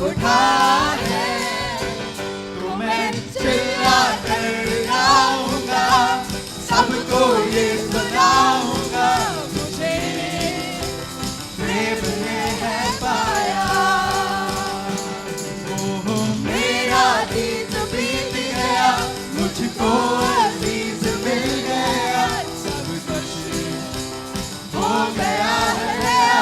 उठा है, तो मैं चिल्ला कर गाऊंगा, सबको ये सुनाऊंगा, मुझे प्रेम ने है पाया। ओह मेरा गीत बीत गया, मुझको अजीज मिल गया, सब कुछ हो गया है नया।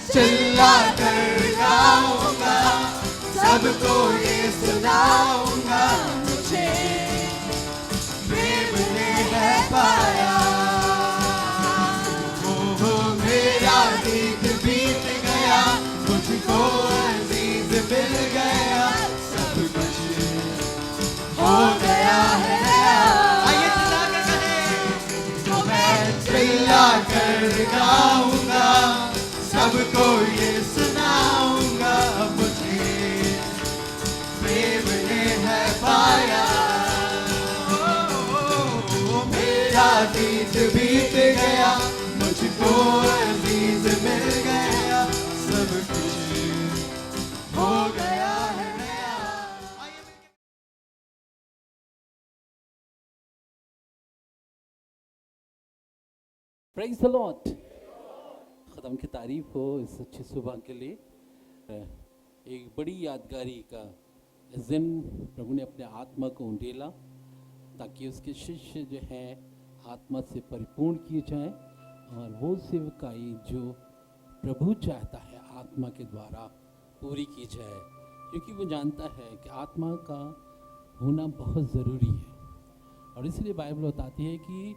चिल्ला कर गाऊंगा, सबको ये सुनाऊंगा, मुझे प्रेम ने है पाया। ओह मेरा गीत बीत गया, मुझको अजीज मिल गया, सब कुछ हो गया है नया। आइए चिल्ला कर कहें, तो मैं चिल्ला कर गाऊंगा, सबको ये सुनाऊंगा, मुझे प्रेम ने है पाया। मेरा गीत बीत गया, मुझको अजीज मिल गया, सब कुछ हो गया है नया। Praise the Lord. खुदावंद की तारीफ हो इस अच्छी सुबह के लिए। एक बड़ी यादगारी का इस दिन प्रभु ने अपने आत्मा को उंडेला ताकि उसके शिष्य जो हैं आत्मा से परिपूर्ण किए जाएं और वो सेवकाई जो प्रभु चाहता है आत्मा के द्वारा पूरी की जाए, क्योंकि वो जानता है कि आत्मा का होना बहुत ज़रूरी है। और इसलिए बाइबल बताती है कि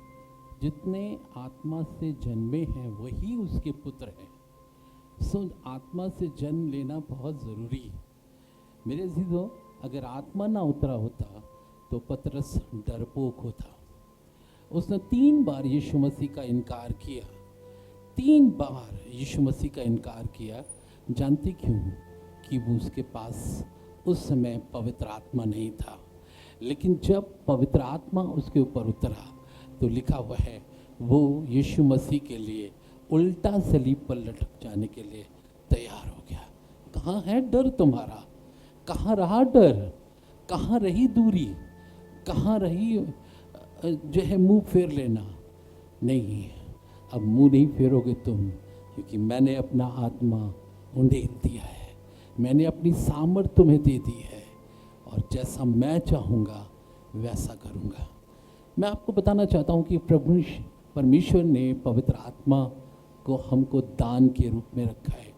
जितने आत्मा से जन्मे हैं वही उसके पुत्र हैं। सो आत्मा से जन्म लेना बहुत ज़रूरी है। मेरे अजीजों, अगर आत्मा ना उतरा होता तो पतरस डरपोक होता। उसने 3 बार यीशु मसीह का इनकार किया, 3 बार यीशु मसीह का इनकार किया। जानते क्यों? कि वो उसके पास उस समय पवित्र आत्मा नहीं था। लेकिन जब पवित्र आत्मा उसके ऊपर उतरा तो लिखा हुआ है वो यीशु मसीह के लिए उल्टा सलीब पर लटक जाने के लिए तैयार हो गया। कहाँ है डर तुम्हारा? कहाँ रहा डर? कहाँ रही दूरी? कहाँ रही जो है मुंह फेर लेना? नहीं, अब मुंह नहीं फेरोगे तुम, क्योंकि मैंने अपना आत्मा उंडेल दिया है, मैंने अपनी सामर्थ तुम्हें दे दी है, और जैसा मैं चाहूँगा वैसा करूँगा। मैं आपको बताना चाहता हूँ कि प्रभु परमेश्वर ने पवित्र आत्मा को हमको दान के रूप में रखा है।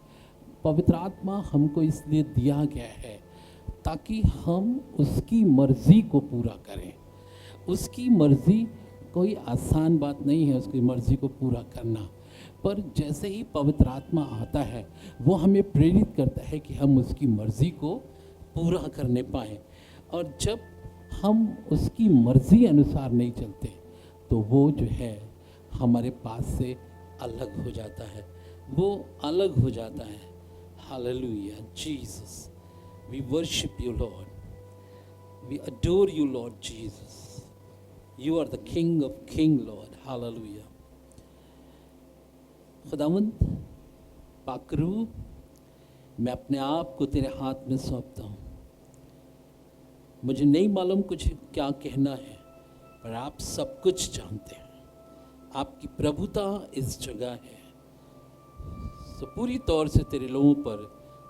पवित्र आत्मा हमको इसलिए दिया गया है ताकि हम उसकी मर्ज़ी को पूरा करें। उसकी मर्ज़ी कोई आसान बात नहीं है, उसकी मर्ज़ी को पूरा करना, पर जैसे ही पवित्र आत्मा आता है वो हमें प्रेरित करता है कि हम उसकी मर्ज़ी को पूरा करने पाएँ। और जब हम उसकी मर्ज़ी अनुसार नहीं चलते तो वो जो है हमारे पास से अलग हो जाता है, वो अलग हो जाता है। Hallelujah, Jesus, we worship you Lord, we adore you Lord Jesus, you are the king of king Lord. Hallelujah. खुदावंद पाकरू, मैं अपने आप को तेरे हाथ में सौंपता हूँ। मुझे नहीं मालूम कुछ क्या कहना है, पर आप सब कुछ जानते हैं। आपकी प्रभुता इस जगह है। सो पूरी तौर से तेरे लोगों पर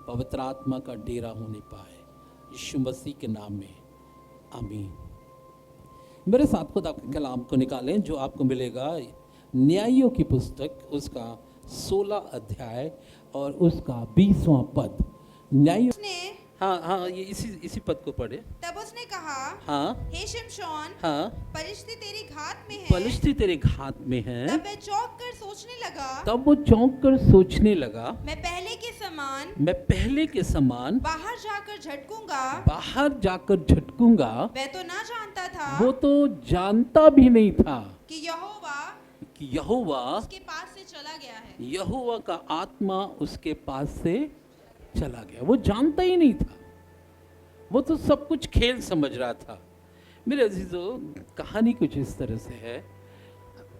पवित्र आत्मा का डेरा होने पाए, यीशु मसीह के नाम में, आमीन। मेरे साथ खुदा के कलाम को निकालें जो आपको मिलेगा न्यायियों की पुस्तक, उसका 16 अध्याय और उसका 20वां पद। न्याय, हाँ, ये इसी पद को पढ़े। तब उसने कहा, हाँ, हे शिमशोन, हाँ, पलिश्ती तेरी घात में है। पलिश्ती तेरे घात में है। तब मैं चौंक कर सोचने लगा, तब वो चौंक कर सोचने लगा, मैं पहले के समान बाहर जाकर झटकूंगा। वह तो ना जानता था, वो तो जानता भी नहीं था कि यहोवा उसके पास से चला गया है। यहोवा का आत्मा उसके पास से चला गया। वो जानता ही नहीं था, वो तो सब कुछ खेल समझ रहा था। मेरे अजीजों, कहानी कुछ इस तरह से है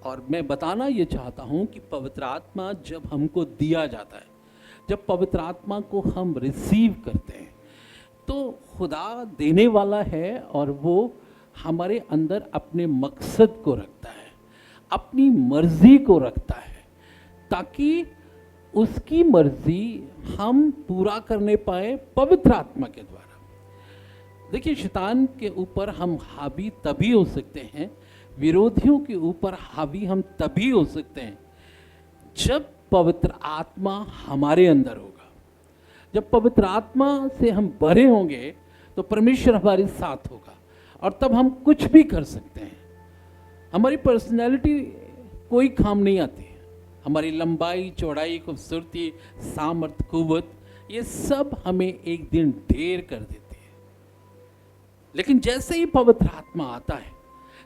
और मैं बताना ये चाहता हूँ कि पवित्र आत्मा जब हमको दिया जाता है, जब पवित्र आत्मा को हम रिसीव करते हैं, तो खुदा देने वाला है और वो हमारे अंदर अपने मकसद को रखता है, अपनी मर्जी को रखता है, ताकि उसकी मर्जी हम पूरा करने पाए पवित्र आत्मा के द्वारा। देखिए, शैतान के ऊपर हम हावी तभी हो सकते हैं, विरोधियों के ऊपर हावी हम तभी हो सकते हैं जब पवित्र आत्मा हमारे अंदर होगा। जब पवित्र आत्मा से हम भरे होंगे तो परमेश्वर हमारे साथ होगा और तब हम कुछ भी कर सकते हैं। हमारी पर्सनैलिटी कोई काम नहीं आती है। हमारी लंबाई, चौड़ाई, खूबसूरती, सामर्थ, कुव्वत, ये सब हमें एक दिन ढेर कर देती है। लेकिन जैसे ही पवित्र आत्मा आता है,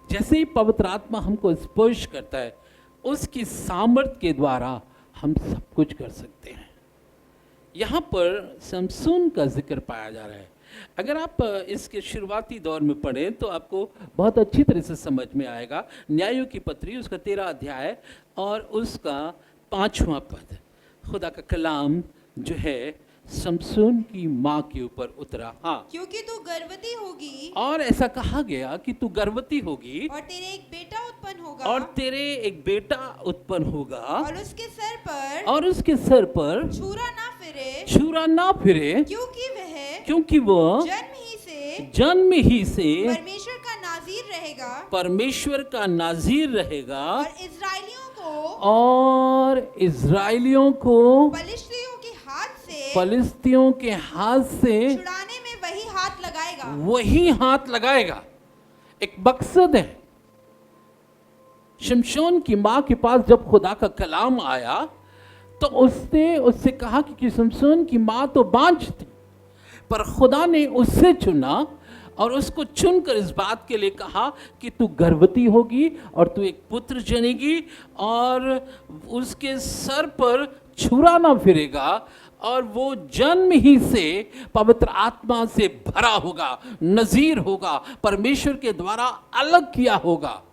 जैसे ही पवित्र आत्मा हमको स्पर्श करता है, उसकी सामर्थ के द्वारा हम सब कुछ कर सकते हैं। यहाँ पर समसून का जिक्र पाया जा रहा है। अगर आप इसके शुरुआती दौर में पढ़ें तो आपको बहुत अच्छी तरह से समझ में आएगा। न्यायों की पत्री, उसका 13 अध्याय और उसका 5वां पद। खुदा का कलाम जो है समसून की माँ के ऊपर उतरा। हाँ, क्योंकि तू गर्भवती होगी, और ऐसा कहा गया कि तू गर्भवती होगी और तेरे एक बेटा उत्पन्न होगा, और तेरे एक बेटा उत्पन्न होगा, और उसके सर पर छुरा ना फिरे, क्योंकि वह जन्म ही से परमेश्वर का नाज़ीर रहेगा और इजराइलियों को पलिश्तियों के हाथ से छुड़ाने में वही हाथ लगाएगा। एक मकसद है। शिमशोन की माँ के पास जब खुदा का कलाम आया तो उसने उससे कहा कि शिमशोन की माँ तो बांझ थी, पर खुदा ने उससे चुना और उसको चुनकर इस बात के लिए कहा कि तू गर्भवती होगी और तू एक पुत्र जनेगी और उसके सर पर छुरा ना फिरेगा और वो जन्म ही से पवित्र आत्मा से भरा होगा, नज़ीर होगा, परमेश्वर के द्वारा अलग किया होगा।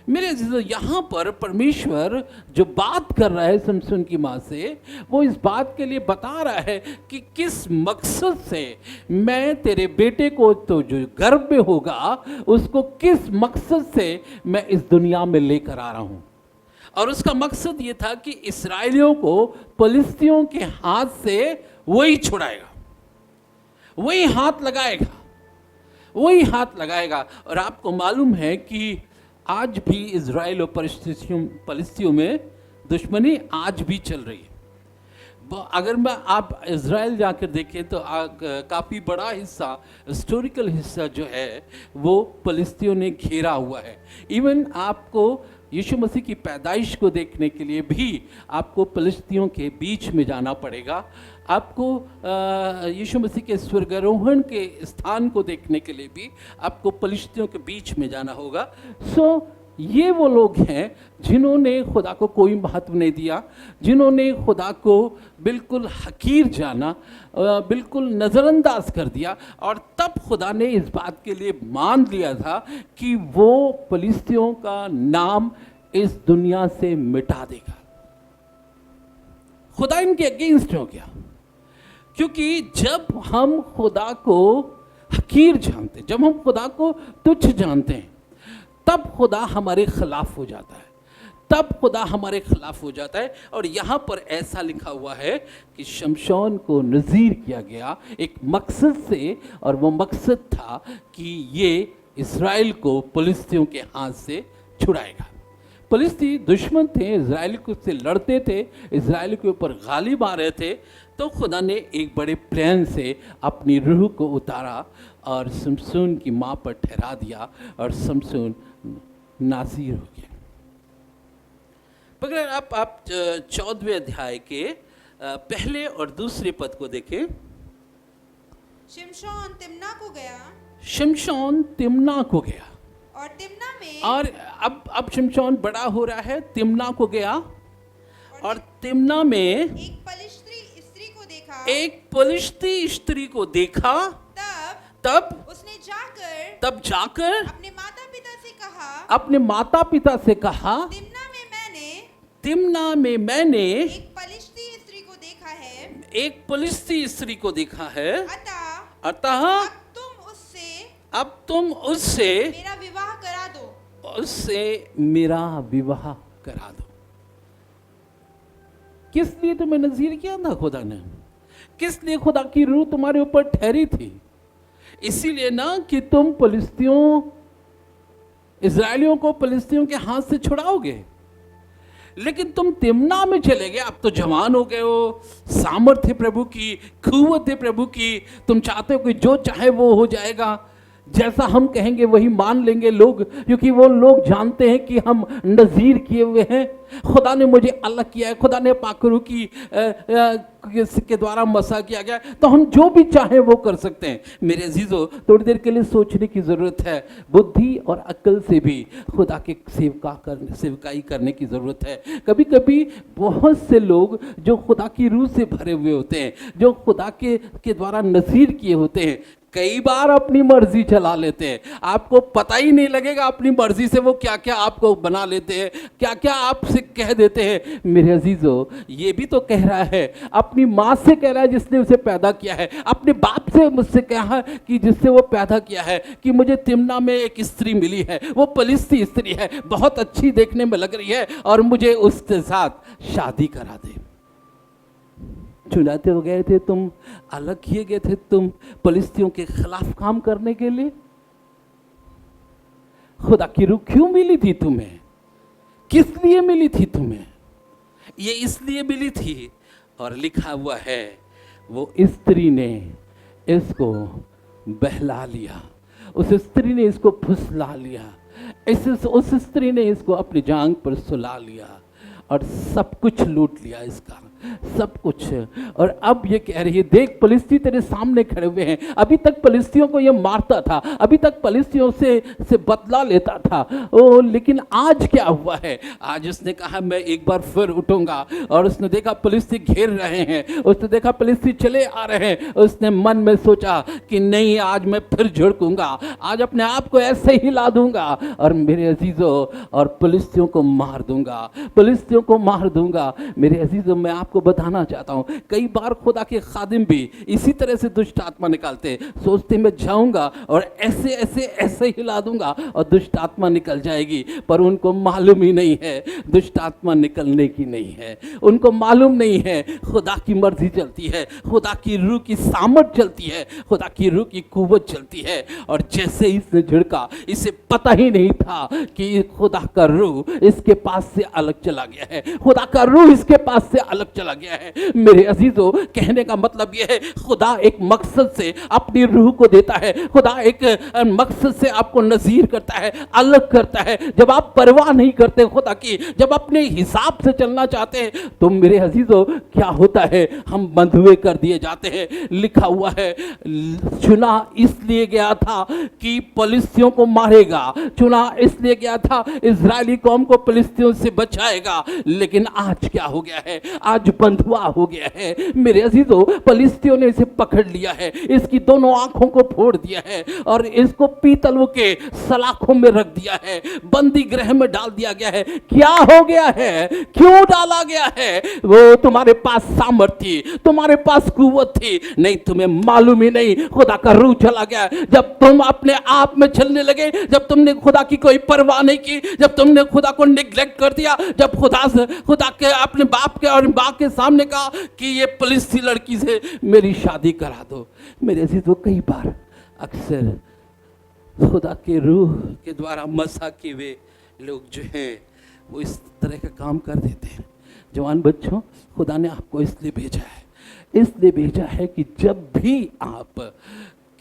मेरे यहाँ पर परमेश्वर जो बात कर रहा है समसून की माँ से, वो इस बात के लिए बता रहा है कि किस मकसद से मैं तेरे बेटे को, तो जो गर्भ में होगा उसको किस मकसद से मैं इस दुनिया में लेकर आ रहा हूँ। और उसका मकसद ये था कि इस्राएलियों को पलिश्तियों के हाथ से वही छुड़ाएगा, वही हाथ लगाएगा, वही हाथ लगाएगा। और आपको मालूम है कि आज भी इजराइल और पलिश्तियों में दुश्मनी आज भी चल रही है। अगर आप इजराइल जाकर देखें तो काफ़ी बड़ा हिस्सा, हिस्टोरिकल हिस्सा जो है वो पलिश्तियों ने घेरा हुआ है। इवन आपको यीशु मसीह की पैदाइश को देखने के लिए भी आपको पलिश्तियों के बीच में जाना पड़ेगा। आपको यीशु मसीह के स्वर्गारोहण के स्थान को देखने के लिए भी आपको पलिश्तियों के बीच में जाना होगा। ये वो लोग हैं जिन्होंने खुदा को कोई महत्व नहीं दिया, जिन्होंने खुदा को बिल्कुल हकीर जाना, बिल्कुल नज़रअंदाज कर दिया। और तब खुदा ने इस बात के लिए मान लिया था कि वो पलिश्तियों का नाम इस दुनिया से मिटा देगा। खुदा इनके अगेंस्ट हो गया, क्योंकि जब हम खुदा को हकीर जानते हैं, जब हम खुदा को तुच्छ जानते हैं, तब खुदा हमारे खिलाफ हो जाता है, तब खुदा हमारे खिलाफ हो जाता है। और यहाँ पर ऐसा लिखा हुआ है कि शमशोन को नज़ीर किया गया एक मकसद से, और वो मकसद था कि ये इज़राइल को फिलिस्तियों के हाथ से छुड़ाएगा। फिलिस्ती दुश्मन थे, इज़राइल को से लड़ते थे, इज़राइल के ऊपर गालिब आ रहे थे। तो खुदा ने एक बड़े प्लान से अपनी रूह को उतारा और शमशोन की माँ पर ठहरा दिया, और शमशोन नाज़ीर हो गया। अगर आप 14वें अध्याय के पहले और दूसरे पद को देखें। शिमशोन तिम्ना को गया, शिमशोन तिम्ना को गया, और तिम्ना में, और अब शिमशोन बड़ा हो रहा है, तिम्ना को गया, और तिम्ना में एक पलिश्ती स्त्री को देखा, एक पलिश्ती स्त्री को देखा। तब उसने जाकर अपने माता पिता से कहा, अपने माता पिता से कहा, तिम्ना में मैंने एक पलिश्ती स्त्री को देखा है, एक पलिश्ती स्त्री को देखा है, अतः अब तुम उससे मेरा विवाह करा दो, उससे मेरा विवाह करा दो। किस लिए तुम्हें नज़ीर किया था खुदा ने? किस लिए खुदा की रूह तुम्हारे ऊपर ठहरी थी? इसीलिए ना कि तुम फिलिस्तियों, इजराइलियों को फिलिस्तियों के हाथ से छुड़ाओगे। लेकिन तुम तिम्ना में चले गए, अब तो जवान हो गए हो, सामर्थ्य प्रभु की, कुव्वत है प्रभु की, तुम चाहते हो कि जो चाहे वो हो जाएगा, जैसा हम कहेंगे वही मान लेंगे लोग, क्योंकि वो लोग जानते हैं कि हम नज़ीर किए हुए हैं, खुदा ने मुझे अलग किया है, खुदा ने पाकरू की के द्वारा मसा किया गया, तो हम जो भी चाहे वो कर सकते हैं। मेरे अजीजों, थोड़ी देर के लिए सोचने की ज़रूरत है, बुद्धि और अक्ल से भी खुदा के सेवकाई करने की ज़रूरत है। कभी कभी बहुत से लोग जो खुदा की रूह से भरे हुए होते हैं, जो खुदा के द्वारा नज़ीर किए होते हैं, कई बार अपनी मर्जी चला लेते हैं, आपको पता ही नहीं लगेगा अपनी मर्जी से वो क्या क्या आपको बना लेते हैं, क्या क्या आपसे कह देते हैं। मेरे अजीजों, ये भी तो कह रहा है, अपनी माँ से कह रहा है जिसने उसे पैदा किया है, अपने बाप से मुझसे कहा कि जिससे वो पैदा किया है कि मुझे तिम्ना में एक स्त्री मिली है, वो फिलिस्ती स्त्री है, बहुत अच्छी देखने में लग रही है, और मुझे उसके साथ शादी करा दे। चुनाते हो गए थे तुम, अलग किए गए थे तुम फिलिस्तियों के खिलाफ काम करने के लिए। खुदा की रूह क्यों मिली थी तुम्हें? किस लिए मिली थी तुम्हें? ये इसलिए मिली थी, और लिखा हुआ है वो स्त्री ने इसको बहला लिया, उस स्त्री ने इसको फुसला लिया, उस स्त्री ने इसको अपनी जांग पर सुला लिया, और सब कुछ लूट लिया इसका, सब कुछ। और अब ये कह रही है, देख फिलिस्ती तेरे सामने खड़े हुए हैं, अभी तक फिलिस्तियों को ये मारता था, अभी तक फिलिस्तियों से बदला लेता था, ओ लेकिन आज क्या हुआ है? आज उसने कहा मैं एक बार फिर उठूंगा, और उसने देखा फिलिस्ती घेर रहे हैं, उसने देखा फिलिस्ती चले आ रहे हैं, उसने मन में सोचा कि नहीं, आज मैं फिर झुड़कूंगा, आज अपने आप को ऐसे ही ला दूंगा, और मेरे अजीजों, और फिलिस्तियों को मार दूंगा, फिलिस्तियों को मार दूंगा। मेरे अजीजों, मैं आपको बताना चाहता हूं, कई बार खुदा के खादिम भी इसी तरह से दुष्ट आत्मा निकालते, सोचते मैं जाऊंगा और ऐसे ऐसे ऐसे हिला दूंगा और दुष्ट आत्मा निकल जाएगी, पर उनको मालूम ही नहीं है दुष्ट आत्मा निकलने की नहीं है, उनको मालूम नहीं है खुदा की मर्जी चलती है, खुदा की रूह की सामर्थ चलती है, खुदा की रूह की कुव्वत चलती है। और जैसे इसने झिड़का, इसे पता ही नहीं था कि खुदा का रूह इसके पास से अलग चला गया है, खुदा का रूह इसके पास से अलग चला गया है। मेरे अजीजों, कहने का मतलब यह है, खुदा एक मकसद से अपनी रूह को देता है, खुदा एक मकसद से आपको नज़ीर करता है, अलग करता है। जब आप परवाह नहीं करते खुदा की, जब अपने हिसाब से चलना चाहते हैं, तो मेरे अजीजों क्या होता है, हम बंधुए कर दिए जाते हैं। लिखा हुआ है, चुना इसलिए गया था कि फिलिस्तियों को मारेगा, चुना इसलिए गया था इजरायली कौम को फिलिस्तियों से बचाएगा, लेकिन आज क्या हो गया है? आज बंधुआ हो गया है। मेरे अजीजों, फलिस्तियों ने इसे पकड़ लिया है, इसकी दोनों आंखों को फोड़ दिया है और इसको पीतल के सलाखों में रख दिया है, बंदी गृह में डाल दिया गया है। क्या हो गया है? क्यों डाला गया है? वो तुम्हारे पास सामर्थ थी, तुम्हारे पास कुव्वत थी, नहीं तुम्हें मालूम ही नहीं, खुदा का रूह चला गया। जब तुम अपने आप में चलने लगे, जब तुमने खुदा की कोई परवाह नहीं की, जब तुमने खुदा को निग्लेक्ट कर दिया, जब खुदा के अपने बाप के और माँ के सामने कहा कि ये फलिस्ती लड़की से मेरी शादी करा दो। मेरे अजीजों, कई बार अक्सर खुदा के रूह के द्वारा मसा किए हुए लोग जो हैं वो इस तरह का काम कर देते हैं। जवान बच्चों, खुदा ने आपको इसलिए भेजा है कि जब भी आप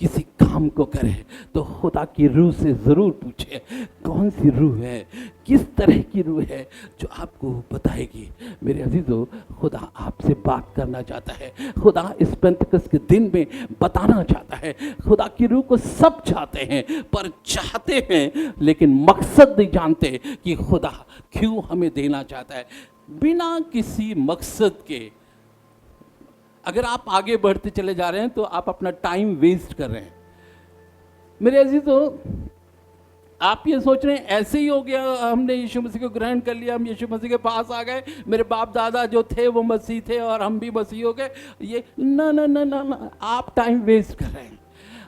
किसी काम को करें तो खुदा की रूह से ज़रूर पूछें कौन सी रूह है, किस तरह की रूह है जो आपको बताएगी। मेरे अजीजों, खुदा आपसे बात करना चाहता है, खुदा इस पेंतिकुस्त के दिन में बताना चाहता है। खुदा की रूह को सब चाहते हैं, पर चाहते हैं लेकिन मकसद नहीं जानते कि खुदा क्यों हमें देना चाहता है। बिना किसी मकसद के अगर आप आगे बढ़ते चले जा रहे हैं तो आप अपना टाइम वेस्ट कर रहे हैं। मेरे अजीजों, आप ये सोच रहे हैं ऐसे ही हो गया, हमने यीशु मसीह को ग्रहण कर लिया, हम यीशु मसीह के पास आ गए, मेरे बाप दादा जो थे वो मसीह थे और हम भी मसीह हो गए। ये ना ना ना ना ना, आप टाइम वेस्ट कर रहे हैं।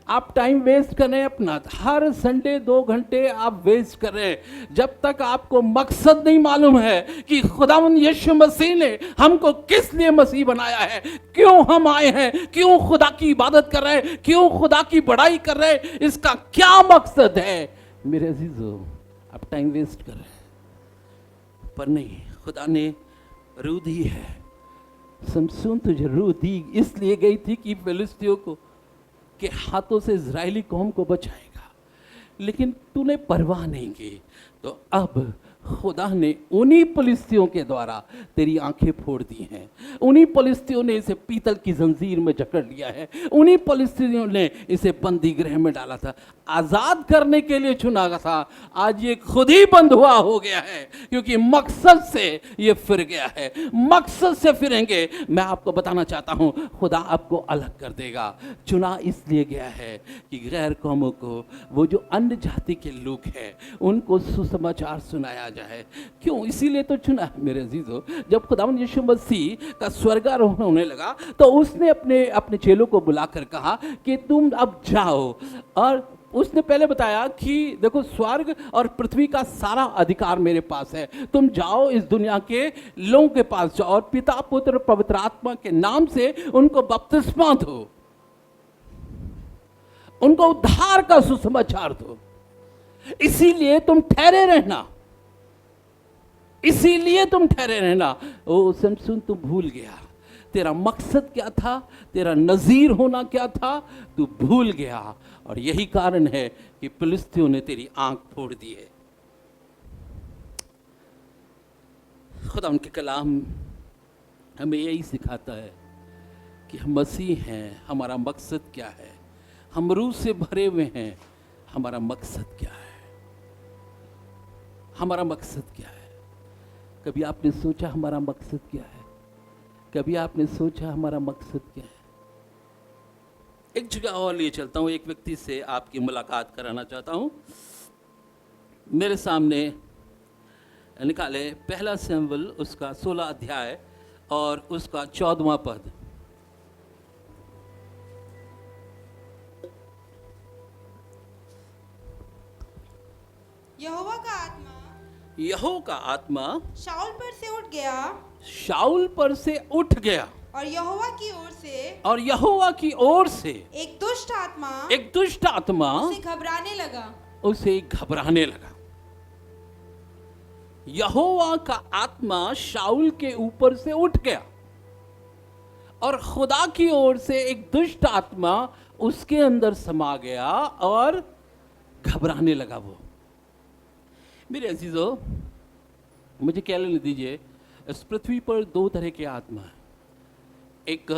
आप टाइम वेस्ट कर रहे हैं अपना, हर संडे 2 घंटे आप वेस्ट कर रहे हैं। जब तक आपको मकसद नहीं मालूम है कि खुदावंद यीशु मसीह ने हमको किस लिए मसीह बनाया है, क्यों हम आए हैं, क्यों खुदा की इबादत कर रहे हैं, क्यों खुदा की बड़ाई कर रहे हैं, इसका क्या मकसद है, मेरे अजीजों, आप टाइम वेस्ट कर रहे हैं। पर नहीं, खुदा ने रूह दी है। समसून तुझे रूह दी इसलिए गई थी कि फिलिस्तियों को के हाथों से इजरायली कौम को बचाएगा, लेकिन तूने परवाह नहीं की। तो अब खुदा ने उन्हीं फलिस्तियों के द्वारा तेरी आंखें फोड़ दी हैं, उन्हीं फलिस्तियों ने इसे पीतल की जंजीर में जकड़ लिया है, उन्हीं फलिस्तियों ने इसे बंदी गृह में डाला था, आज़ाद करने के लिए चुना था। आज ये खुद ही बंद हुआ हो गया है क्योंकि मकसद से ये फिर गया है। मकसद से फिरेंगे, मैं आपको बताना चाहता हूँ, खुदा आपको अलग कर देगा। चुना इसलिए गया है कि गैर कौमों को, वो जो अन्य जाति के लोग हैं, उनको सुसमाचार सुनाया जाए। क्यों? इसीलिए तो चुना है मेरे अजीजों। जब खुदावंद यीशु मसीह का स्वर्गारोहण होने लगा तो उसने अपने चेलों को बुलाकर कहा कि तुम अब जाओ, और उसने पहले बताया कि देखो, स्वर्ग और पृथ्वी का सारा अधिकार मेरे पास है, तुम जाओ इस दुनिया के लोगों के पास जाओ और पिता पुत्र पवित्र आत्मा के नाम से उनको बपतिस्मा दो, उनको उद्धार का सुसमाचार दो। इसीलिए तुम ठहरे रहना, इसीलिए तुम ठहरे रहना। ओ समसून, तुम भूल गया तेरा मकसद क्या था, तेरा नजीर होना क्या था, तू भूल गया, और यही कारण है कि फिलिस्तियों ने तेरी आंख फोड़ दी है। खुदा उनके कलाम हमें यही सिखाता है कि हम मसीह हैं, हमारा मकसद क्या है, हम रूह से भरे हुए हैं, हमारा मकसद क्या है, हमारा मकसद क्या है। कभी आपने सोचा हमारा मकसद क्या है? कभी आपने सोचा हमारा मकसद क्या है? एक जगह और लिए चलता हूँ, एक व्यक्ति से आपकी मुलाकात कराना चाहता हूँ। मेरे सामने निकाले पहला शमूएल उसका 16 अध्याय और उसका 14वां पद। यहोवा का आत्मा शाऊल पर से उठ गया, शाऊल पर से उठ गया, और यहोवा की ओर से एक दुष्ट आत्मा उसे घबराने लगा। यहोवा का आत्मा शाऊल के ऊपर से उठ गया और खुदा की ओर से एक दुष्ट आत्मा उसके अंदर समा गया और घबराने लगा। वो मेरे अजीजों, मुझे क्या लेने दीजिए, इस पृथ्वी पर 2 तरह के आत्मा है, एक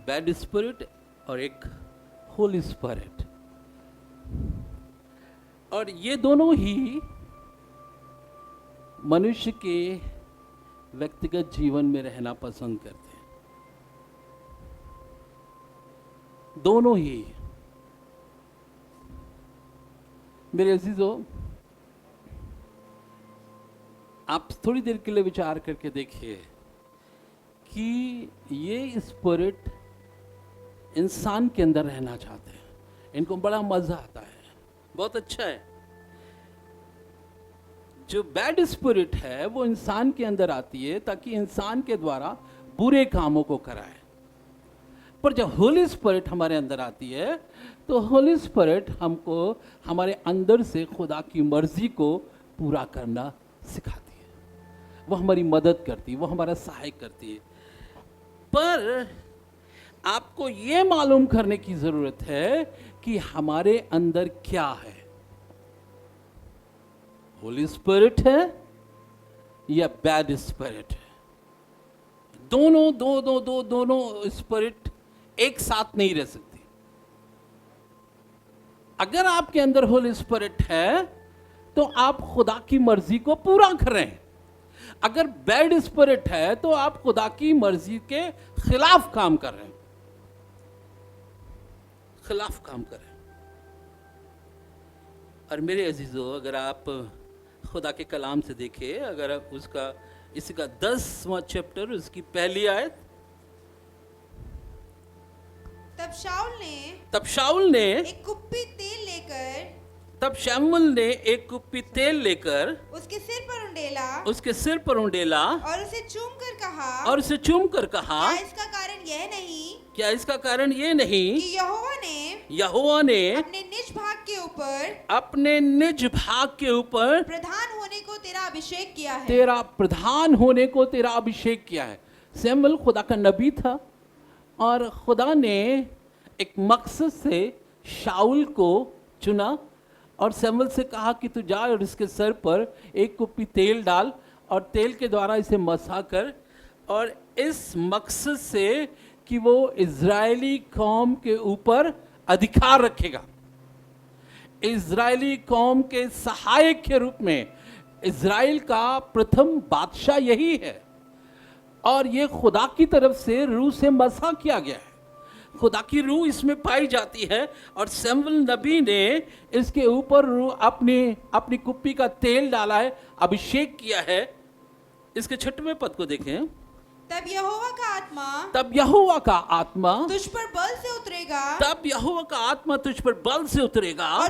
बैड स्पिरिट और एक होली स्पिरिट, और ये दोनों ही मनुष्य के व्यक्तिगत जीवन में रहना पसंद करते हैं। दोनों ही। मेरे अजीजों, आप थोड़ी देर के लिए विचार करके देखिए कि ये स्पिरिट इंसान के अंदर रहना चाहते हैं, इनको बड़ा मजा आता है, बहुत अच्छा है। जो बैड स्पिरिट है वो इंसान के अंदर आती है ताकि इंसान के द्वारा बुरे कामों को कराए। पर जब होली स्पिरिट हमारे अंदर आती है तो होली स्पिरिट हमको हमारे अंदर से खुदा की मर्जी को पूरा करना सिखाती है। वो हमारी मदद करती है, वो हमारा सहायक करती है। पर आपको ये मालूम करने की जरूरत है कि हमारे अंदर क्या है, होली स्पिरिट है या बैड स्पिरिट है। दोनों स्पिरिट एक साथ नहीं रह सकती। अगर आपके अंदर होली स्पिरिट है तो आप खुदा की मर्जी को पूरा करें। अगर बैड स्पिरिट है तो आप खुदा की मर्जी के खिलाफ काम कर रहे हैं, खिलाफ काम करें। और मेरे अजीजों, अगर आप खुदा के कलाम से देखें, अगर आप उसका इसका 10वां चैप्टर, उसकी पहली आयत, तब शाऊल ने एक कुप्पी तेल लेकर, तब शमूएल ने एक कुप्पी तेल लेकर उसके सिर पर उंडेला और उसे चूम कर कहा, क्या इसका कारण यह नहीं कि यहोवा ने अपने निज भाग के ऊपर प्रधान होने को तेरा अभिषेक किया है। तेरा प्रधान होने को तेरा अभिषेक किया है। शमूएल खुदा का नबी था और खुदा ने एक मकसद से शाऊल को चुना और शमूएल से कहा कि तू जा और इसके सर पर एक कुप्पी तेल डाल और तेल के द्वारा इसे मसा कर, और इस मकसद से कि वो इजरायली कौम के ऊपर अधिकार रखेगा, इजरायली कौम के सहायक के रूप में। इजराइल का प्रथम बादशाह यही है और ये खुदा की तरफ से रूह से मसा किया गया है। खुदा की रूह इसमें पाई जाती है और शमूएल नबी ने इसके ऊपर रूह अपनी कुप्पी का तेल डाला है, अभिषेक किया है। इसके 6वें पद को देखें। तब यहोवा का आत्मा तुझ पर बल से उतरेगा, तब यहोवा का आत्मा तुझ पर बल से उतरेगा और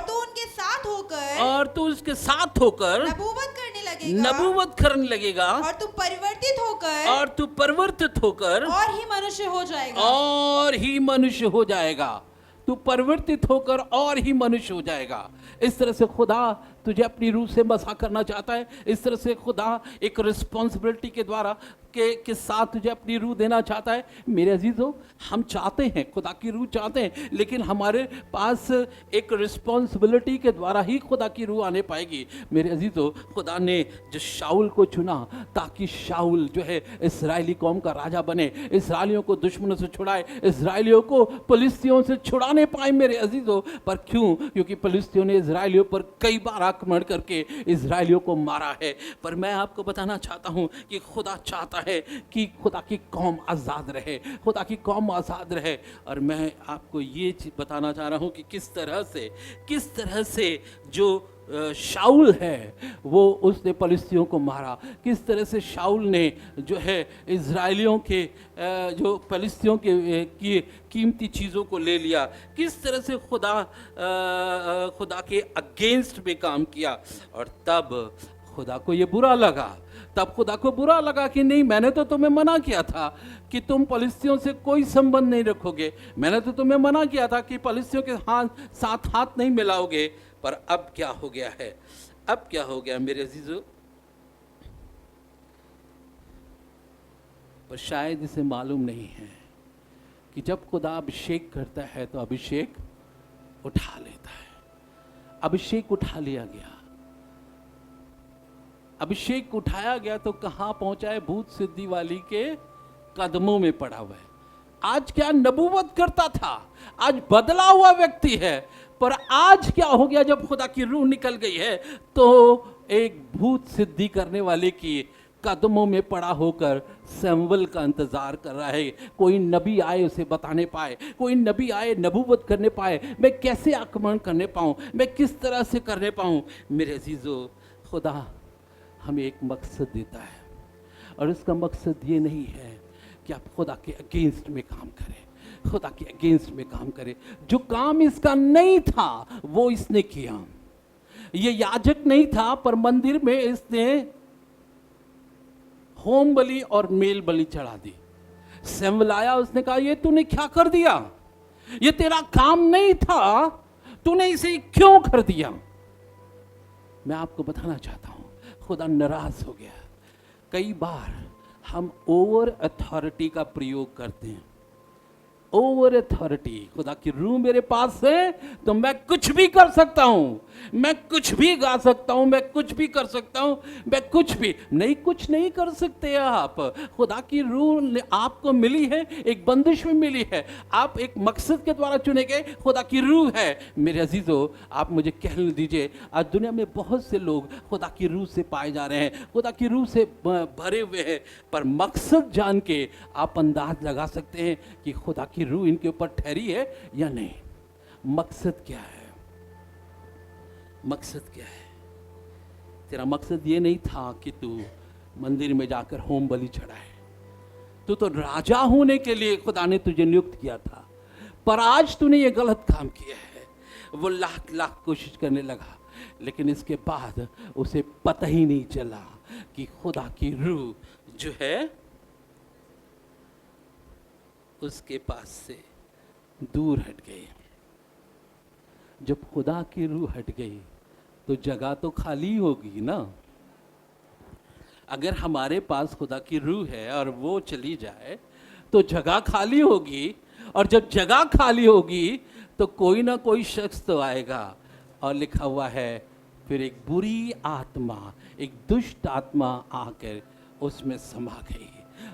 तू उसके साथ होकर नबूवत करने लगेगा और तू परिवर्तित होकर और ही मनुष्य हो जाएगा। तू परिवर्तित होकर और ही मनुष्य हो जाएगा। इस तरह से खुदा तुझे अपनी रूह से मसा करना चाहता है। इस तरह से खुदा एक रिस्पॉन्सिबिलिटी के द्वारा के साथ तुझे अपनी रूह देना चाहता है। मेरे अजीजों, हम चाहते हैं, खुदा की रूह चाहते हैं, लेकिन हमारे पास एक रिस्पॉन्सिबिलिटी के द्वारा ही खुदा की रूह आने पाएगी। मेरे अजीजों, खुदा ने जो शाऊल को चुना ताकि शाऊल जो है इस्राएली कौम का राजा बने, इस्राएलियों को दुश्मनों से छुड़ाए, इस्राएलियों को फिलिस्तियों से छुड़ाने पाए। मेरे अजीजों, पर क्यों? क्योंकि फिलिस्तियों ने इस्राएलियों पर कई बार आक्रमण करके इस्राएलियों को मारा है। पर मैं आपको बताना चाहता हूं कि खुदा चाहता है कि खुदा की कौम आज़ाद रहे, खुदा की कौम आज़ाद रहे। और मैं आपको ये चीज़ बताना चाह रहा हूँ कि किस तरह से जो शाऊल है वो उसने फिलिस्तियों को मारा, किस तरह से शाऊल ने जो है इज़राइलियों के जो फिलिस्तियों की कीमती चीज़ों को ले लिया, किस तरह से खुदा के अगेंस्ट में काम किया। और तब खुदा को ये बुरा लगा, कि नहीं, मैंने तो तुम्हें मना किया था कि तुम फिलिस्तियों से कोई संबंध नहीं रखोगे, मैंने तो तुम्हें मना किया था कि फिलिस्तियों के साथ हाथ नहीं मिलाओगे। पर अब क्या हो गया है? अब क्या हो गया मेरे अजीजों? पर शायद इसे मालूम नहीं है कि जब खुदा अभिषेक करता है तो अभिषेक उठा लेता है। अभिषेक उठा लिया गया, अभिषेक उठाया गया तो कहां पहुंचा है? भूत सिद्धि वाली के कदमों में पड़ा हुआ है। आज क्या नबूवत करता था, आज बदला हुआ व्यक्ति है, पर आज क्या हो गया? जब खुदा की रूह निकल गई है तो एक भूत सिद्धि करने वाले की कदमों में पड़ा होकर शमूएल का इंतजार कर रहा है। कोई नबी आए उसे बताने पाए, कोई नबी आए नबूवत करने पाए, मैं कैसे आक्रमण करने पाऊँ, मैं किस तरह से करने पाऊँ। मेरे अजीजों, खुदा हमें एक मकसद देता है और उसका मकसद ये नहीं है कि आप खुदा के अगेंस्ट में काम करें, खुदा के अगेंस्ट में काम करें। जो काम इसका नहीं था वो इसने किया। ये याजक नहीं था पर मंदिर में इसने होम बलि और मेल बलि चढ़ा दी। शमूएल आया, उसने कहा ये तूने क्या कर दिया, ये तेरा काम नहीं था, तूने इसे क्यों कर दिया। मैं आपको बताना चाहता हूं, खुदा नाराज हो गया। कई बार हम ओवर अथॉरिटी का प्रयोग करते हैं। ओवर अथॉरिटी, खुदा की रूह मेरे पास है तो मैं कुछ भी कर सकता हूं, मैं कुछ भी गा सकता हूं, मैं कुछ भी कर सकता हूं, मैं कुछ भी नहीं, कुछ नहीं कर सकते आप। खुदा की रूह आपको मिली है, एक बंदिश में मिली है, आप एक मकसद के द्वारा चुने गए, खुदा की रूह है। मेरे अजीजों, आप मुझे कहने दीजिए, आज दुनिया में बहुत से लोग खुदा की रूह से पाए जा रहे हैं, खुदा की रूह से भरे हुए हैं, पर मकसद जान के आप अंदाज लगा सकते हैं कि खुदा की रूह इनके ऊपर ठहरी है या नहीं। मकसद क्या है, मकसद क्या है। तेरा मकसद ये नहीं था कि तू मंदिर में जाकर होम बलि चढ़ाए, तू तो राजा होने के लिए खुदा ने तुझे नियुक्त किया था, पर आज तूने ये गलत काम किया है। वो लाख लाख कोशिश करने लगा, लेकिन इसके बाद उसे पता ही नहीं चला कि खुदा की रूह जो है उसके पास से दूर हट गई। जब खुदा की रूह हट गई तो जगह तो खाली होगी ना। अगर हमारे पास खुदा की रूह है और वो चली जाए तो जगह खाली होगी, और जब जगह खाली होगी तो कोई ना कोई शख्स तो आएगा। और लिखा हुआ है फिर एक बुरी आत्मा, एक दुष्ट आत्मा आकर उसमें समा गई,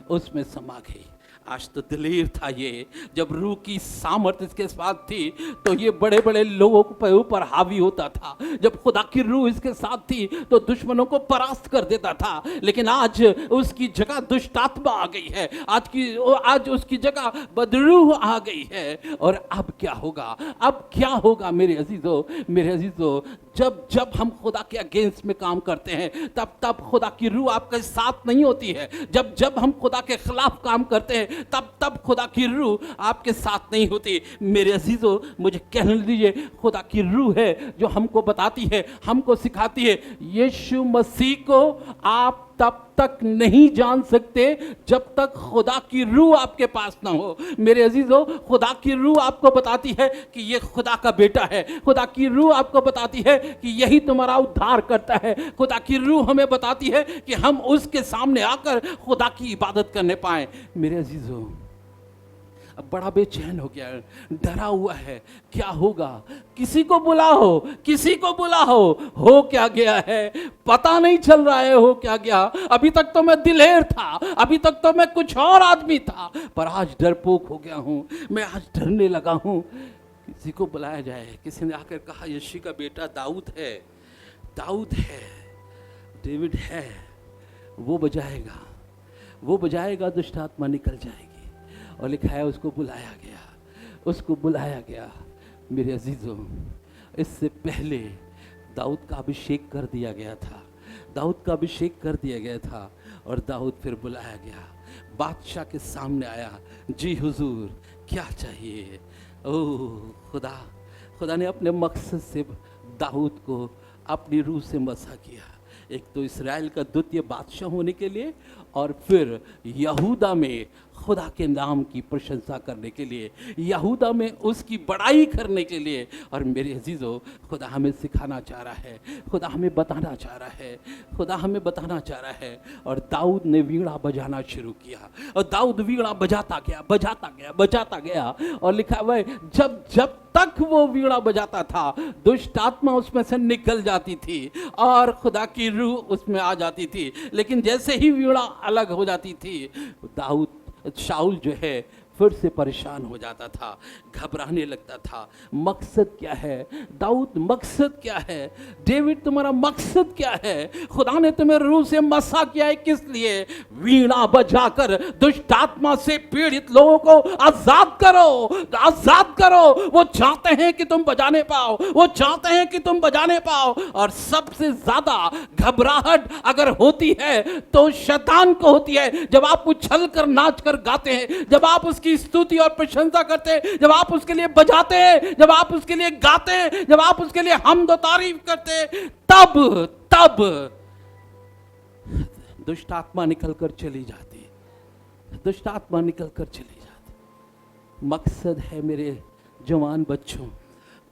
उसमें समा गई। आज तो दिलेर था ये, जब रूह की सामर्थ्य इसके साथ थी तो ये बड़े बड़े लोगों के ऊपर हावी होता था। जब खुदा की रूह इसके साथ थी तो दुश्मनों को परास्त कर देता था। लेकिन आज उसकी जगह दुष्ट आत्मा आ गई है, आज उसकी जगह बदरूह आ गई है। और अब क्या होगा, अब क्या होगा मेरे अजीजों, मेरे अजीजों, जब हम खुदा के अगेंस्ट में काम करते हैं तब खुदा की रूह आपके साथ नहीं होती है। जब हम खुदा के खिलाफ काम करते हैं तब खुदा की रूह आपके साथ नहीं होती। मेरे अजीजों, मुझे कहने दीजिए, खुदा की रूह है जो हमको बताती है, हमको सिखाती है। यीशु मसीह को आप तब तक नहीं जान सकते जब तक खुदा की रूह आपके पास ना हो। मेरे अजीजों, खुदा की रूह आपको बताती है कि ये खुदा का बेटा है। खुदा की रूह आपको बताती है कि यही तुम्हारा उद्धार करता है। खुदा की रूह हमें बताती है कि हम उसके सामने आकर खुदा की इबादत करने पाए। मेरे अजीजों, अब बड़ा बेचैन हो गया, डरा हुआ है, क्या होगा। किसी को बुलाओ, किसी को बुलाओ, हो क्या गया है पता नहीं चल रहा है, हो क्या गया। अभी तक तो मैं दिलेर था, अभी तक तो मैं कुछ और आदमी था, पर आज डरपोक हो गया हूँ, मैं आज डरने लगा हूँ। किसी को बुलाया जाए। किसी ने आकर कहा यिशै का बेटा दाऊद है, दाऊद है, डेविड है, वो बजाएगा, वो बजाएगा, दुष्ट आत्मा निकल जाएगी। और लिखा है उसको बुलाया गया, उसको बुलाया गया। मेरे अजीजों, इससे पहले दाऊद का अभिषेक कर दिया गया था, दाऊद का अभिषेक कर दिया गया था, और दाऊद फिर बुलाया गया, बादशाह के सामने आया। जी हुजूर, क्या चाहिए। ओह खुदा ने अपने मकसद से दाऊद को अपनी रूह से मसा किया। एक तो इस्राएल का द्वितीय बादशाह होने के लिए, और फिर यहूदा में खुदा के नाम की प्रशंसा करने के लिए, यहूदा में उसकी बड़ाई करने के लिए। और मेरे अजीजों, खुदा हमें सिखाना चाह रहा है, खुदा हमें बताना चाह रहा है, खुदा हमें बताना चाह रहा है। और दाऊद ने वीणा बजाना शुरू किया, और दाऊद वीणा बजाता गया, बजाता गया, बजाता गया। और लिखा हुआ है जब तक वो वीणा बजाता था, दुष्ट आत्मा उसमें से निकल जाती थी और खुदा की रूह उसमें आ जाती थी। लेकिन जैसे ही वीणा अलग हो जाती थी, शाऊल जो है फिर से परेशान हो जाता था, घबराने लगता था। मकसद क्या है दाऊद, मकसद क्या है डेविड, तुम्हारा मकसद क्या है? खुदा ने तुम्हें रूह से मसा किया है किस लिए? वीणा बजाकर दुष्ट आत्मा से पीड़ित लोगों को आजाद करो, आजाद करो। वो चाहते हैं कि तुम बजाने पाओ, वो चाहते हैं कि तुम बजाने पाओ। और सबसे ज्यादा घबराहट अगर होती है तो शैतान को होती है। जब आप उछल कर नाच कर गाते हैं, जब आप उसकी स्तुति और प्रशंसा करते हैं, जब आप उसके लिए बजाते हैं, जब आप उसके लिए गाते हैं, जब आप उसके लिए हमद व तारीफ करते हैं, तब दुष्ट आत्मा निकल कर चली जाती है, दुष्ट आत्मा निकल कर चली जाती। मकसद है मेरे जवान बच्चों,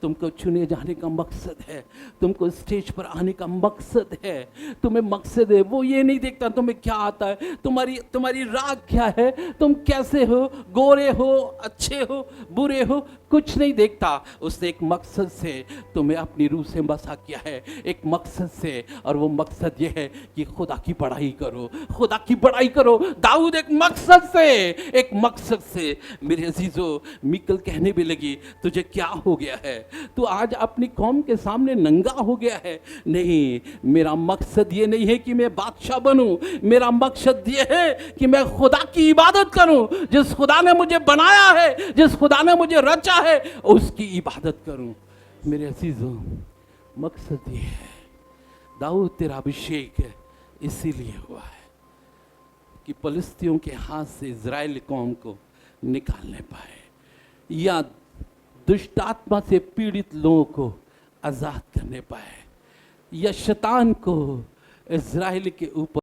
तुमको चुने जाने का मकसद है, तुमको स्टेज पर आने का मकसद है, तुम्हें मकसद है। वो ये नहीं देखता तुम्हें क्या आता है, तुम्हारी राग क्या है, तुम कैसे हो, गोरे हो, अच्छे हो, बुरे हो, कुछ नहीं देखता। उसने एक मकसद से तुम्हें अपनी रूह से बसा किया है, एक मकसद से, और वो मकसद ये है कि खुदा की बड़ाई करो, खुदा की बड़ाई करो। दाऊद एक मकसद से मेरे अजीजों, मीकल कहने भी लगी तुझे क्या हो गया है, तू आज अपनी कौम के सामने नंगा हो गया है। नहीं, मेरा मकसद ये नहीं है कि मैं बादशाह बनूं, मेरा मकसद ये है कि मैं खुदा की इबादत करूं। जिस खुदा ने मुझे बनाया है, जिस खुदा ने मुझे रचा है, उसकी इबादत करूं। मेरे अजीजों, मकसद ये है। दाऊद, तेरा अभिषेक इसीलिए हुआ है कि फलिस्तियों के हाथ से इजराइल कौम को निकालने पाए, या दुष्ट आत्मा से पीड़ित लोगों को आजाद करने पाए, या शैतान को इजराइल के ऊपर